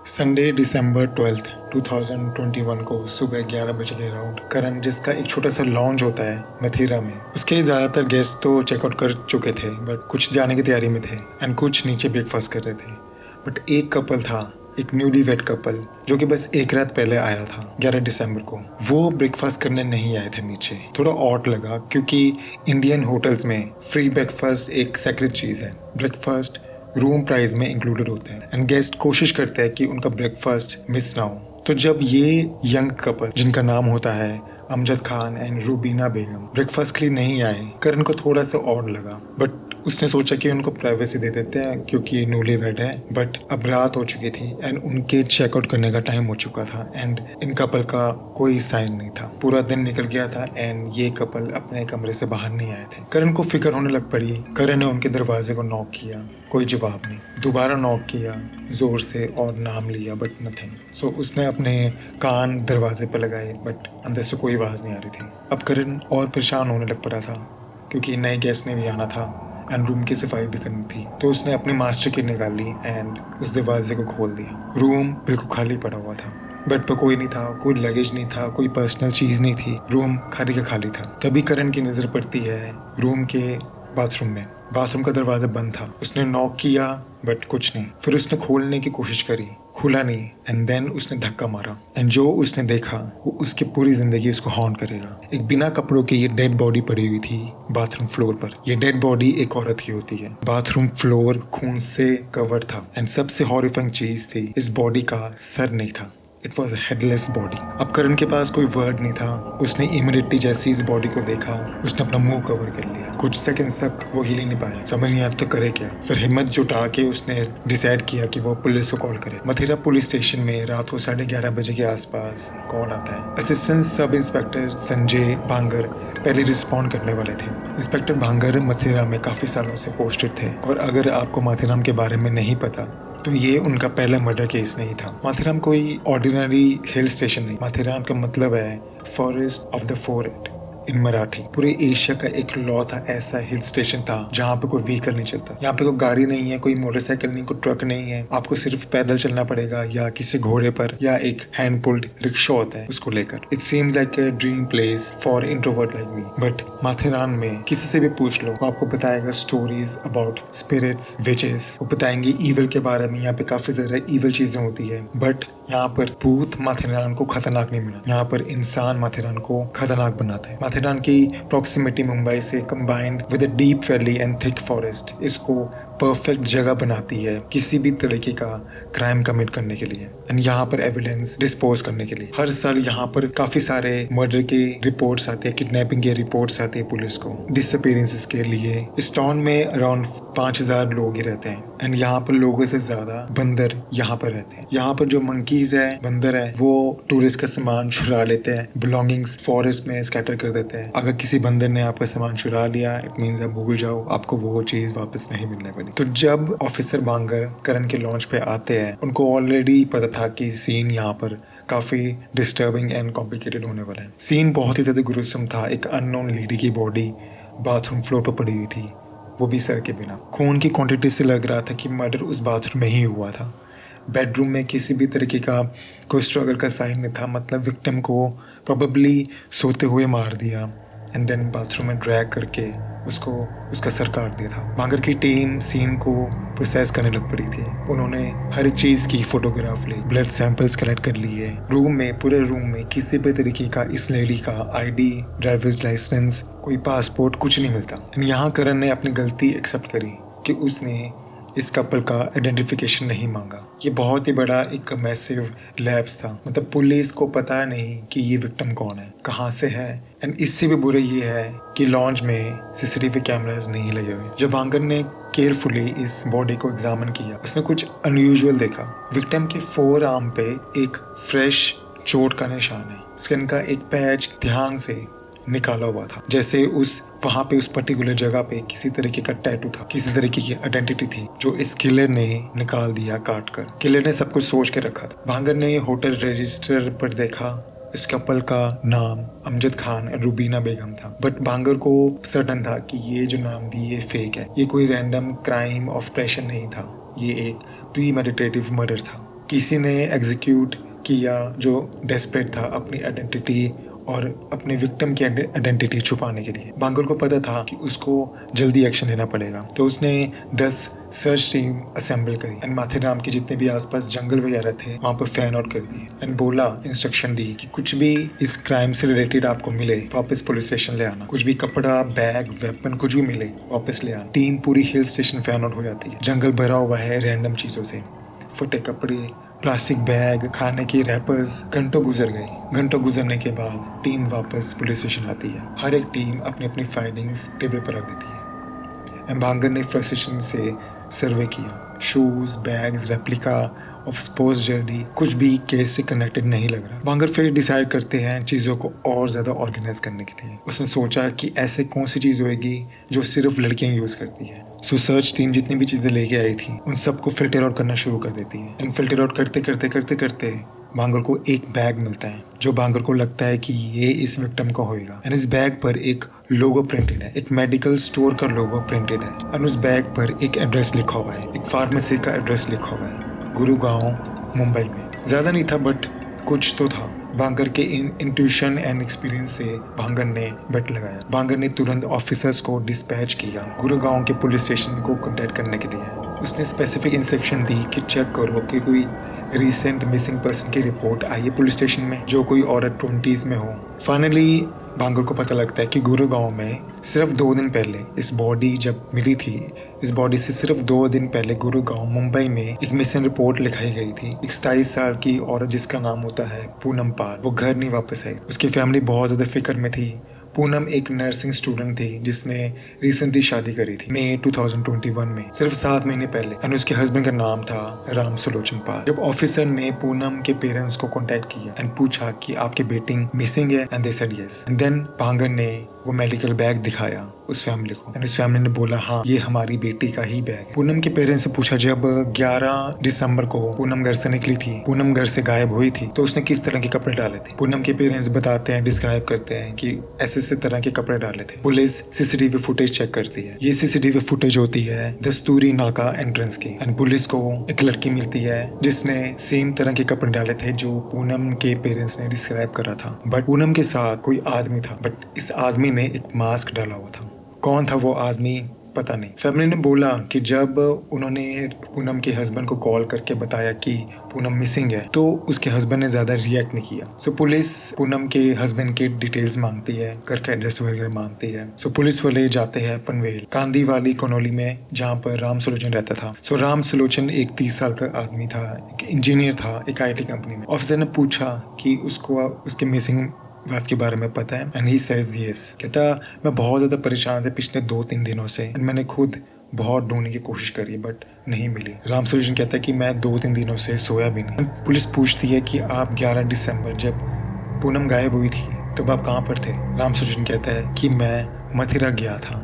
Sunday दिसंबर 12 2021 को सुबह 11 बजे के अराउंड करण, जिसका एक छोटा सा लॉन्ज होता है मथुरा में, उसके ज़्यादातर गेस्ट तो चेकआउट कर चुके थे, बट कुछ जाने की तैयारी में थे एंड कुछ नीचे ब्रेकफास्ट कर रहे थे। बट एक कपल था, एक न्यूली वेड कपल, जो कि बस एक रात पहले आया था 11 दिसंबर को। वो ब्रेकफास्ट करने नहीं आए थे नीचे। थोड़ा ऑड लगा क्योंकि इंडियन होटल्स में फ्री ब्रेकफास्ट एक सेक्रेट चीज़ है। ब्रेकफास्ट रूम प्राइस में इंक्लूडेड होते हैं एंड गेस्ट कोशिश करते हैं कि उनका ब्रेकफास्ट मिस ना हो। तो जब ये यंग कपल, जिनका नाम होता है Amjad Khan and Rubina Begum, breakfast के लिए नहीं आए, करण को थोड़ा सा ऑड लगा। बट उसने सोचा कि उनको प्राइवेसी दे देते हैं क्योंकि ये न्यूली वेड है। बट अब रात हो चुकी थी एंड उनके चेकआउट करने का टाइम हो चुका था एंड इन कपल का कोई साइन नहीं था। पूरा दिन निकल गया था एंड ये कपल अपने कमरे से बाहर नहीं आए थे। करण को फिक्र होने लग पड़ी। करण ने उनके दरवाजे को नॉक किया, कोई जवाब नहीं। दोबारा नॉक किया जोर से और नाम लिया, बट नथिंग। सो उसने अपने कान दरवाजे पर लगाए, बट अंदर से कोई आवाज़ नहीं आ रही थी। अब करण और परेशान होने लग पड़ा था क्योंकि नए गेस्ट ने भी आना था एंड रूम की सफाई भी करनी थी। तो उसने अपनी मास्टर की निकाल ली एंड उस दरवाजे को खोल दिया। रूम बिल्कुल खाली पड़ा हुआ था। बेड पर कोई नहीं था, कोई लगेज नहीं था, कोई पर्सनल चीज़ नहीं थी। रूम खाली का खाली था। तभी करण की नज़र पड़ती है रूम के बाथरूम में। बाथरूम का दरवाज़ा बंद था। उसने नॉक किया बट कुछ नहीं। फिर उसने खोलने की कोशिश करी, खुला नहीं एंड देन उसने धक्का मारा एंड जो उसने देखा वो उसकी पूरी जिंदगी उसको हॉन्ट करेगा। एक बिना कपड़ों की ये डेड बॉडी पड़ी हुई थी बाथरूम फ्लोर पर। ये डेड बॉडी एक औरत की होती है। बाथरूम फ्लोर खून से कवर्ड था एंड सबसे हॉरिफाइंग चीज थी, इस बॉडी का सर नहीं था। It was headless body. अब करण के पास कोई वर्ड नहीं था। उसने इमिडिएटली जैसे इस बॉडी को देखा, उसने अपना मुंह कवर कर लिया। कुछ सेकंड्स तक वो हिल ही नहीं पाया। समझ नहीं आता तो करे क्या। फिर हिम्मत जुटा के उसने डिसाइड किया कि वो पुलिस को कॉल करे। मथुरा पुलिस स्टेशन में रात को 11:30 बजे के आसपास कॉल आता है। असिस्टेंट सब इंस्पेक्टर संजय भांगर पहले रिस्पॉन्ड करने वाले थे। इंस्पेक्टर भांगर मथुरा में काफी सालों से पोस्टेड थे और अगर आपको माथेरान के बारे में नहीं पता तो ये उनका पहला मर्डर केस नहीं था। माथेरान कोई ऑर्डिनरी हिल स्टेशन नहीं। माथेरान का मतलब है फॉरेस्ट ऑफ द फोरेस्ट इन मराठी। पूरे एशिया का एक लॉ था, ऐसा हिल स्टेशन था जहाँ पे कोई व्हीकल नहीं चलता। यहाँ पे कोई गाड़ी नहीं है, कोई मोटरसाइकिल नहीं, कोई ट्रक नहीं है। आपको सिर्फ पैदल चलना पड़ेगा या किसी घोड़े पर या एक हैंड पुल्ड रिक्शा होता है उसको लेकर। It seems like a dream place for introvert like me. But Matheran में किसी से भी पूछ लो, वो आपको बताएगा स्टोरीज अबाउट स्पिरिट्स, विचेस। वो बताएंगे ईवल के बारे में। यहाँ पे काफी ज्यादा ईवल चीजें होती है। बट यहाँ पर भूत माथेरान को खतरनाक नहीं बना, यहाँ पर इंसान माथेरान को खतरनाक बनाता है। माथेरान की प्रॉक्सिमिटी मुंबई से combined with a deep valley and thick forest इसको परफेक्ट जगह बनाती है किसी भी तरीके का क्राइम कमिट करने के लिए एंड यहाँ पर एविडेंस डिस्पोज करने के लिए। हर साल यहाँ पर काफी सारे मर्डर के रिपोर्ट्स आते हैं, किडनैपिंग के रिपोर्ट्स आते हैं पुलिस को, डिसअपीयरेंसेस के लिए। इस टाउन में अराउंड 5000 लोग ही रहते हैं एंड यहाँ पर लोगों से ज्यादा बंदर यहाँ पर रहते हैं। यहाँ पर जो मंकीज है, बंदर है, वो टूरिस्ट का सामान चुरा लेते हैं, बिलोंगिंग्स फॉरेस्ट में स्कैटर कर देते हैं। अगर किसी बंदर ने आपका सामान चुरा लिया, इट मीन्स आप भूल जाओ, आपको वो चीज वापस नहीं मिलने वाली। तो जब ऑफिसर बांगर करण के लॉन्च पे आते हैं, उनको ऑलरेडी पता था कि सीन यहाँ पर काफी डिस्टर्बिंग एंड कॉम्प्लिकेटेड होने वाला है। सीन बहुत ही ज्यादा गुरुसम था। एक अननोन लेडी की बॉडी बाथरूम फ्लोर पर पड़ी हुई थी, वो भी सर के बिना। खून की क्वांटिटी से लग रहा था कि मर्डर उस बाथरूम में ही हुआ था। बेडरूम में किसी भी तरीके का कोई स्ट्रगल का साइन नहीं था। मतलब विक्टिम को प्रोबेबली सोते हुए मार दिया एंड देन बाथरूम में ड्रैग करके उसको उसका सर काट दिया था। भांगर की टीम सीन को प्रोसेस करने लग पड़ी थी। उन्होंने हर एक चीज की फोटोग्राफ ली, ब्लड सैंपल्स कलेक्ट कर लिए। रूम में, पूरे रूम में किसी भी तरीके का इस लेडी का आईडी, ड्राइवर्स लाइसेंस, कोई पासपोर्ट, कुछ नहीं मिलता। यहाँ करण ने अपनी गलती एक्सेप्ट करी कि उसने इस कपल का आइडेंटिफिकेशन नहीं मांगा। ये बहुत ही बड़ा एक मैसिव लैप्स था। मतलब पुलिस को पता नहीं कि ये विक्टिम कौन है, कहाँ से है एंड इससे भी बुरा ये है कि लॉन्च में सीसीटीवी कैमरास नहीं लगे हुए। जब भांगर ने केयरफुली इस बॉडी को एग्जामिन किया, उसने कुछ अनयूजुअल देखा। विक्टिम के फोर आर्म पे एक फ्रेश चोट का निशान है। स्किन का एक पैच ध्यान से निकाला हुआ था, जैसे वहां पे उस पर्टिकुलर जगह पे किसी तरीके का टैटू था, किसी तरीके की आइडेंटिटी थी जो इस किलर ने निकाल दिया काट कर। किलर ने सब कुछ सोच के रखा था। भांगर ने होटल रजिस्टर पर देखा, इस कपल का नाम अमजद खान और रूबीना बेगम था। बट भांगर को सर्टन था कि ये जो नाम दी ये फेक है। ये कोई रैंडम क्राइम ऑफ पैशन नहीं था, ये एक प्री मेडिटेटिव मर्डर था। किसी ने एग्जीक्यूट किया जो डेस्परेट था अपनी आइडेंटिटी और अपने विक्टिम की आइडेंटिटी छुपाने के लिए। बांगर को पता था कि उसको जल्दी एक्शन लेना पड़ेगा, तो उसने 10 सर्च टीम असेंबल करी एंड माथेरान के जितने भी आसपास जंगल वगैरह थे वहां पर फैन आउट कर दिए एंड बोला, इंस्ट्रक्शन दी कि कुछ भी इस क्राइम से रिलेटेड आपको मिले वापस पुलिस स्टेशन ले आना। कुछ भी कपड़ा, बैग, वेपन कुछ भी मिले वापस ले आना। टीम पूरी हिल स्टेशन फैन आउट हो जाती है। जंगल भरा हुआ है रैंडम चीजों से, फटे कपड़े, प्लास्टिक बैग, खाने के रैपर्स। घंटों गुजर गए। घंटों गुजरने के बाद टीम वापस पुलिस स्टेशन आती है। हर एक टीम अपनी अपनी फाइंडिंग्स टेबल पर रख देती है। बांगर ने फ्रस्ट्रेशन से सर्वे किया। Shoes, bags, replica of sports journey, कुछ भी केस से कनेक्टेड नहीं लग रहा। बांगर फिर डिसाइड करते हैं चीज़ों को और ज़्यादा ऑर्गेनाइज करने के लिए। उसने सोचा कि ऐसे कौन सी चीज़ होगी जो सिर्फ लड़कियां यूज़ करती है। सो सर्च टीम जितनी भी चीज़ें लेके आई थी उन सबको फिल्टर आउट करना शुरू कर देती है। एंड फिल्टर आउट करते करते करते करते बांगर को एक बैग मिलता है जो बांगर को लगता है कि ये इस विक्टिम का होएगा। एंड इस बैग पर एक लोगो प्रिंटेड है, एक मेडिकल स्टोर का लोगो प्रिंटेड है। और उस बैग पर एक एड्रेस लिखा हुआ है, एक फार्मेसी का एड्रेस लिखा हुआ है, गुरुगांव, मुंबई में। ज़्यादा नहीं था बट कुछ तो था। बांगर के इंट्यूशन एंड एक्सपीरियंस से बांगर ने बेट लगाया। बांगर ने तुरंत ऑफिसर्स को डिस्पैच किया गुरुगांव के पुलिस स्टेशन को कांटेक्ट करने के लिए। उसने स्पेसिफिक इंस्ट्रक्शन दी कि चेक करो कि कोई रिसेंट मिसिंग पर्सन की रिपोर्ट आई है पुलिस स्टेशन में जो कोई औरत 20s में हो। फाइनली बांगर को पता लगता है कि गुरुगांव में सिर्फ 2 दिन पहले इस बॉडी जब मिली थी, इस बॉडी से सिर्फ 2 दिन पहले गुरुगांव, मुंबई में एक मिसिंग रिपोर्ट लिखाई गई थी। एक 27 साल की औरत जिसका नाम होता है पूनम पाल, वो घर नहीं वापस आई। उसकी फैमिली बहुत ज़्यादा फिक्र में थी। पूनम एक नर्सिंग स्टूडेंट थी जिसने रिसेंटली शादी करी थी मई 2021 में, सिर्फ 7 महीने पहले। एंड उसके हस्बैंड का नाम था राम सुलोचन पाल। जब ऑफिसर ने पूनम के पेरेंट्स को कांटेक्ट किया एंड पूछा कि आपकी बेटी मिसिंग है, and they said yes. And then Bangar ने वो मेडिकल बैग दिखाया उस फैमिली को एंड उस फैमिली ने बोला, हाँ ये हमारी बेटी का ही बैग है। पूनम के पेरेंट्स से पूछा, जब 11 दिसंबर को पूनम घर से निकली थी, पूनम घर से गायब हुई थी, तो उसने किस तरह के कपड़े डाले थे। पूनम के पेरेंट्स बताते हैं, डिस्क्राइब करते हैं कि ऐसे तरह के कपड़े डाले थे। पुलिस सीसीटीवी फुटेज चेक करती है। ये सीसीटीवी फुटेज होती है दस्तूरी नाका एंट्रेंस की। एंड पुलिस को एक लड़की मिलती है जिसने सेम तरह के कपड़े डाले थे जो पूनम के पेरेंट्स ने डिस्क्राइब करा था। बट पूनम के साथ कोई आदमी था, बट इस आदमी ने एक मास्क डाला हुआ था। कौन था वो आदमी पता नहीं। फैमिली ने बोला कि जब उन्होंने पूनम के हस्बैंड को कॉल करके बताया कि पूनम मिसिंग है, तो उसके हस्बैंड ने ज्यादा रिएक्ट नहीं किया। सो पुलिस पूनम के हस्बैंड के डिटेल्स मांगती है, घर का एड्रेस वगैरह मांगती है। सो पुलिस वाले जाते हैं पनवेल कांदी वाली कॉलोनी में जहाँ पर राम सुलोचन रहता था। सो राम सुलोचन एक 30 साल का आदमी था, एक इंजीनियर था एक IT कंपनी में। ऑफिसर ने पूछा कि उसको उसके मिसिंग वाइफ के बारे में पता है, एंड ही सेज यस। कहता, मैं बहुत ज़्यादा परेशान था पिछले 2-3 दिनों से, एंड मैंने खुद बहुत ढूंढने की कोशिश करी बट नहीं मिली। राम सुलोचन कहता है कि मैं 2-3 दिनों से सोया भी नहीं। पुलिस पूछती है कि आप 11 दिसंबर जब पूनम गायब हुई थी तब आप कहाँ पर थे। राम सुलोचन कहता है कि मैं मथुरा गया था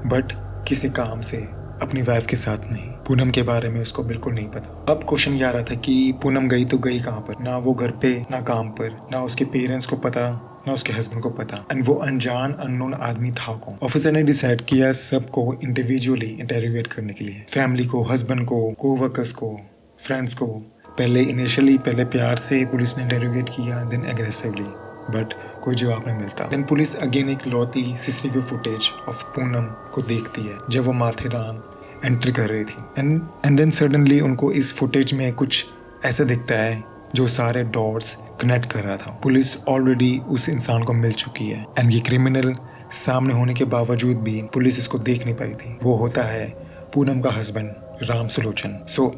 बट किसी काम से, अपनी वाइफ के साथ नहीं। पूनम के बारे में उसको बिल्कुल नहीं पता। अब क्वेश्चन ये आ रहा था कि पूनम गई तो गई कहाँ पर, ना वो घर पे ना काम पर, ना उसके पेरेंट्स को पता ना उसके हस्बैंड को पता, एंड वो अनजान अननोन आदमी था कौन। ऑफिसर ने डिसाइड किया सबको इंडिविजुअली इंटेरोगेट करने के लिए, फैमिली को, हस्बैंड को, कोवर्कर्स को, फ्रेंड्स को। पहले प्यार से पुलिस ने इंटेरोगेट किया, देन एग्रेसिवली, बट कोई जवाब नहीं मिलता। देन पुलिस अगेन एक लौती सीसीटीवी फुटेज ऑफ पूनम को देखती है जब वो माथेरान एंटर कर रही थी। एंड देन सडनली उनको इस फुटेज में कुछ ऐसा दिखता है जो सारे डॉट्स कनेक्ट कर रहा था। पुलिस ऑलरेडी उस इंसान को मिल चुकी है एंड ये क्रिमिनल सामने होने के बावजूद भी पुलिस इसको देख नहीं पाई थी। वो होता है पूनम का हस्बैंड राम सुलोचन। सो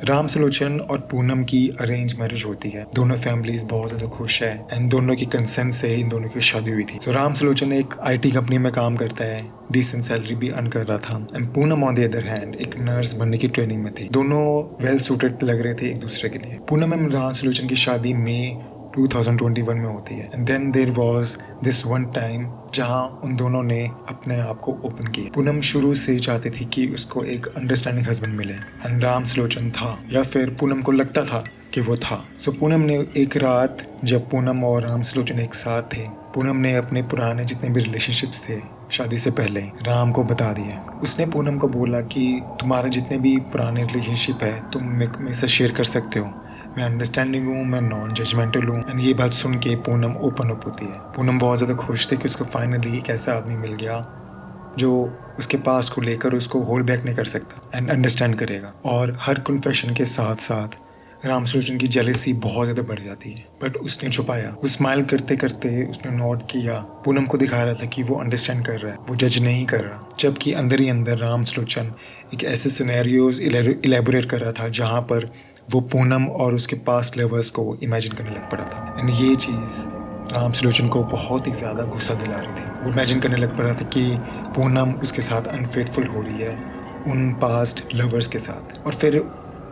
राम सुलोचन और पूनम की अरेंज मैरिज होती है। दोनों फैमिलीज बहुत ज़्यादा खुश है एंड दोनों की कंसेंट से इन दोनों की शादी हुई थी। तो राम सुलोचन एक IT कंपनी में काम करता है, डिसेंट सैलरी भी अर्न कर रहा था। And Poonam on the other hand एक नर्स बनने की ट्रेनिंग में थी। दोनों वेल सूटेड लग रहे थे एक दूसरे के लिए। पूनम एंड राम सुलोचन की शादी मई 2021 में होती है। And then there was this one time जहां उन दोनों ने अपने आप को ओपन किया। पूनम शुरू से चाहती थी कि उसको एक अंडरस्टैंडिंग हस्बैंड मिले एंड राम सुलोचन था, या फिर पूनम को लगता था कि वो था। सो पूनम ने एक रात जब पूनम और राम सुलोचन एक साथ थे, पूनम ने अपने पुराने जितने भी रिलेशनशिप्स थे शादी से पहले राम को बता दिया। उसने पूनम को बोला कि तुम्हारे जितने भी पुराने रिलेशनशिप है तुम मेरे से शेयर कर सकते हो, मैं अंडरस्टैंडिंग हूँ, मैं नॉन जजमेंटल हूँ। एंड ये बात सुन के पूनम ओपन अप होती है। पूनम बहुत ज़्यादा खुश थी कि उसको फाइनली एक ऐसा आदमी मिल गया जो उसके पास को लेकर उसको होल्ड बैक नहीं कर सकता एंड अंडरस्टैंड करेगा। और हर कन्फेशन के साथ साथ रामसलोचन की जेलेसी बहुत ज़्यादा बढ़ जाती है, बट उसने छुपाया। वो स्माइल करते करते उसने नोट किया, पूनम को दिखा रहा था कि वो अंडरस्टैंड कर रहा है, वो जज नहीं कर रहा। जबकि अंदर ही अंदर रामसलोचन एक ऐसे सिनेरियोज इलेबोरेट कर रहा था जहाँ पर वो पूनम और उसके पास्ट लवर्स को इमेजिन करने लग पड़ा था। एंड ये चीज़ रामसलोचन को बहुत ही ज़्यादा गुस्सा दिला रही थी। वो इमेजिन करने लग पड़ा था कि पूनम उसके साथ अनफेथफुल हो रही है उन पास्ट लवर्स के साथ। और फिर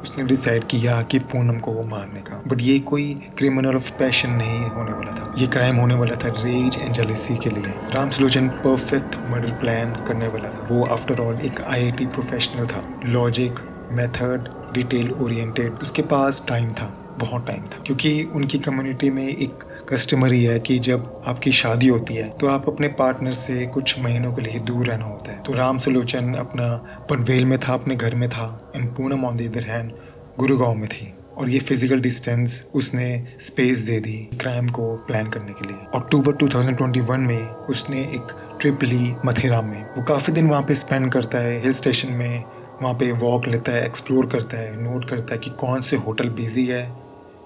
उसने डिसाइड किया कि पूनम को मारने का। बट ये कोई क्रिमिनल ऑफ पैशन नहीं होने वाला था, ये क्राइम होने वाला था रेज एंड जेलसी के लिए। रामसलोचन परफेक्ट मर्डर प्लान करने वाला था। वो आफ्टर ऑल एक IIT प्रोफेशनल था, लॉजिक, मेथड, डिटेल ओरिएंटेड। उसके पास टाइम था, बहुत टाइम था, क्योंकि उनकी कम्युनिटी में एक कस्टमरी है कि जब आपकी शादी होती है तो आप अपने पार्टनर से कुछ महीनों के लिए दूर रहना होता है। तो रामसलोचन अपना पनवेल में था, अपने घर में था, and Poonam on the other hand Gurgaon में थी। और ये फिजिकल डिस्टेंस उसने स्पेस दे दी क्राइम को प्लान करने के लिए। अक्टूबर 2021 में उसने एक ट्रिप ली मथुरा में। वो काफ़ी दिन वहाँ पे स्पेंड करता है हिल स्टेशन में, वहाँ पे वॉक लेता है, एक्सप्लोर करता है, नोट करता है कि कौन से होटल बिजी है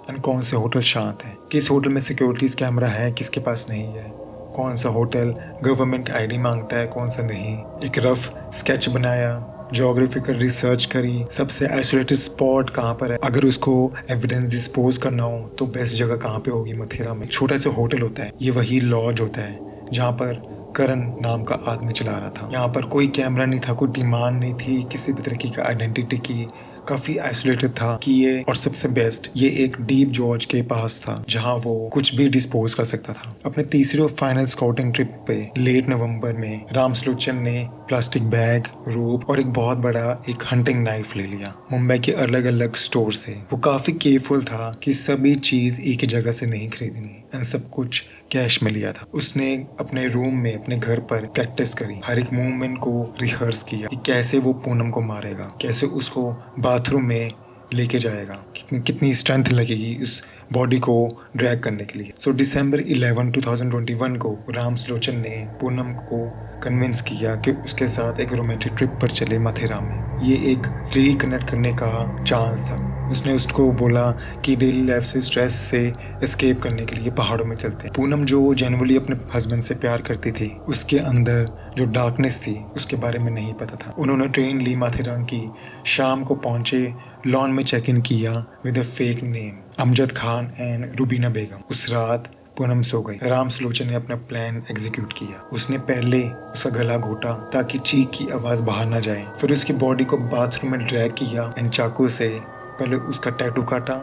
एंड कौन से होटल शांत है, किस होटल में सिक्योरिटीज़ कैमरा है, किसके पास नहीं है, कौन सा होटल गवर्नमेंट ID मांगता है, कौन सा नहीं। एक रफ स्केच बनाया, जोग्राफिकल रिसर्च करी, सबसे आइसोलेटेड स्पॉट कहाँ पर है, अगर उसको एविडेंस डिस्पोज करना हो तो बेस्ट जगह कहाँ पे होगी। मथुरा में छोटा सा होटल होता है, ये वही लॉज होता है जहाँ पर करण नाम का आदमी चला रहा था। यहाँ पर कोई कैमरा नहीं था, कोई डिमांड नहीं थी किसी भी तरीके का आइडेंटिटी की, काफी आइसोलेटेड था कि ये, और सबसे बेस्ट, ये एक डीप जॉर्ज के पास था जहां वो कुछ भी डिस्पोज कर सकता था। अपने तीसरे और फाइनल स्काउटिंग ट्रिप पे लेट नवंबर में रामसलोचन ने प्लास्टिक बैग, रोप और एक बहुत बड़ा एक हंटिंग नाइफ ले लिया मुंबई के अलग अलग स्टोर से। वो काफी केयरफुल था कि सभी चीज एक ही जगह से नहीं खरीदनी एंड सब कुछ कैश में लिया था। उसने अपने रूम में, अपने घर पर प्रैक्टिस करी, हर एक मूवमेंट को रिहर्स किया कि कैसे वो पूनम को मारेगा, कैसे उसको बाथरूम में लेके जाएगा, कितनी स्ट्रेंथ लगेगी उस बॉडी को ड्रैग करने के लिए। सो दिसंबर 11, 2021 को रामसलोचन ने पूनम को कन्विंस किया कि उसके साथ एक रोमांटिक ट्रिप पर चले मथुरा में। ये एक रिकनेक्ट करने का चांस था। उसने उसको बोला कि डेली लाइफ से, स्ट्रेस से एस्केप करने के लिए पहाड़ों में चलते हैं। पूनम जो जनरली अपने हस्बैंड से प्यार करती थी, उसके अंदर जो डार्कनेस थी उसके बारे में नहीं पता था। उन्होंने ट्रेन ली मथुरा की, शाम को पहुंचे, लॉन में चेक इन किया with a fake name Amjad Khan and Rubina Begum. उस रात पूनम सो गई। रामसलोचन ने अपना प्लान एग्जीक्यूट किया। उसने पहले उसका गला घोटा ताकि चीख की आवाज बाहर ना जाए, फिर उसकी बॉडी को बाथरूम में ड्रैग किया एंड चाकू से पहले उसका टैटू काटा,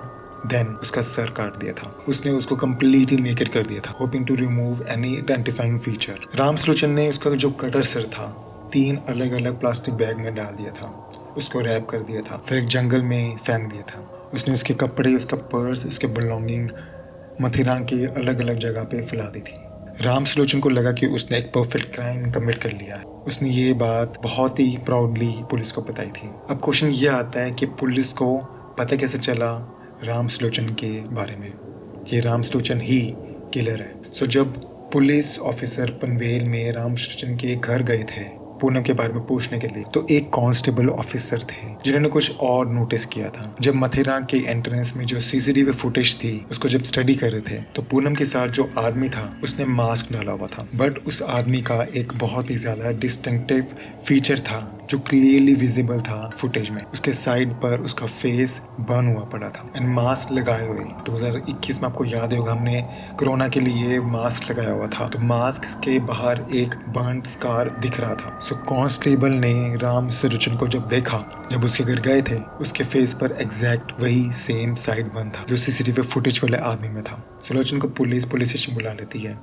देन उसका सर काट दिया था। उसने उसको कंप्लीटली नेकेड कर दिया था, hoping to remove any identifying feature. Ramsalochan ने उसका जो कटर सर था 3 अलग अलग प्लास्टिक बैग में डाल दिया था, उसको रैप कर दिया था, फिर एक जंगल में फेंक दिया था। उसने उसके कपड़े, उसका पर्स, उसके बिलोंगिंग मथुरा के अलग अलग जगह पे फैला दी थी। रामसलोचन को लगा कि उसने एक परफेक्ट क्राइम कमिट कर लिया है। उसने ये बात बहुत ही प्राउडली पुलिस को बताई थी। अब क्वेश्चन ये आता है कि पुलिस को पता कैसे चला रामसलोचन के बारे में, ये रामसलोचन ही किलर है। सो जब पुलिस ऑफिसर पनवेल में रामसलोचन के घर गए थे पूनम के बारे में पूछने के लिए, तो एक कांस्टेबल ऑफिसर थे जिन्होंने कुछ और नोटिस किया था। जब मथुरा के एंट्रेंस में जो CCTV फुटेज थी उसको जब स्टडी कर रहे थे, तो पूनम के साथ जो आदमी था उसने मास्क डाला हुआ था, बट उस आदमी का एक बहुत ही ज्यादा डिस्टिंक्टिव फीचर था जो क्लियरली विजिबल था फुटेज में। उसके साइड पर उसका फेस बर्न हुआ पड़ा था एंड मास्क लगाए हुए। 2021 में आपको याद होगा हमने कोरोना के लिए मास्क लगाया हुआ था, तो मास्क के बाहर एक बर्न स्कार दिख रहा था। सो कांस्टेबल ने रामसलोचन को जब देखा, जब उसके घर गए थे, उसके फेस पर एग्जैक्ट वही सेम साइड बर्न था जो CCTV फुटेज वाले आदमी में था। सलोचन को पुलिस स्टेशन बुला लेती है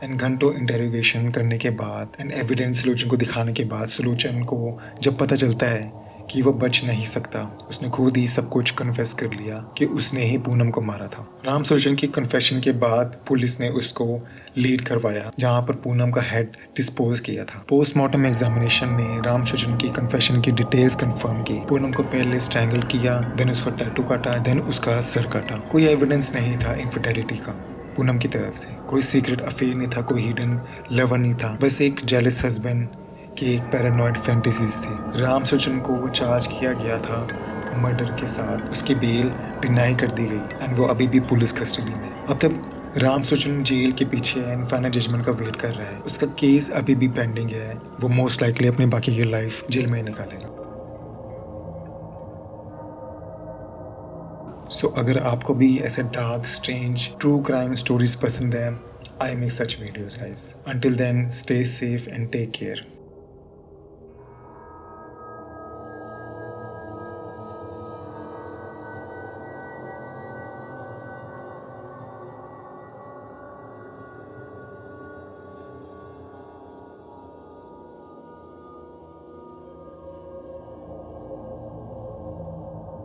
एंड घंटों इंटेरोगेशन करने के बाद एंड एविडेंस सलोचन को दिखाने के बाद सलोचन को जब पता चलता है कि वो बच नहीं सकता। उसने खुद ही सब कुछ कन्फेस कर लिया कि उसने ही पूनम को मारा था। राम सुजन की कन्फेशन के बाद पुलिस ने उसको लीड करवाया जहां पर पूनम का हेड डिस्पोज किया था। पोस्टमार्टम एग्जामिनेशन ने राम सुजन की कन्फेशन की डिटेल्स कंफर्म की। पूनम को पहले स्ट्रैंगल किया, देन उसका टैटू काटा, देन उसका सर काटा। कोई एविडेंस नहीं था इनफिडेलिटी का पूनम की तरफ से। कोई सीक्रेट अफेयर नहीं था, कोई हिडन लवर नहीं था, बस एक जेलस हस्बैंड की एक पैरानॉइड फैंटेसीज थी। राम सुजन को चार्ज किया गया था मर्डर के साथ। उसकी बेल डिनाई कर दी गई एंड वो अभी भी पुलिस कस्टडी में। अब तक राम सुजन जेल के पीछे एंड फाइनल जजमेंट का वेट कर रहा है। उसका केस अभी भी पेंडिंग है। वो मोस्ट लाइकली अपनी बाकी की लाइफ जेल में निकालेगा। सो अगर आपको भी ऐसे dark, strange, true crime stories पसंद है, I make such videos, guys. Until then, stay safe and take care.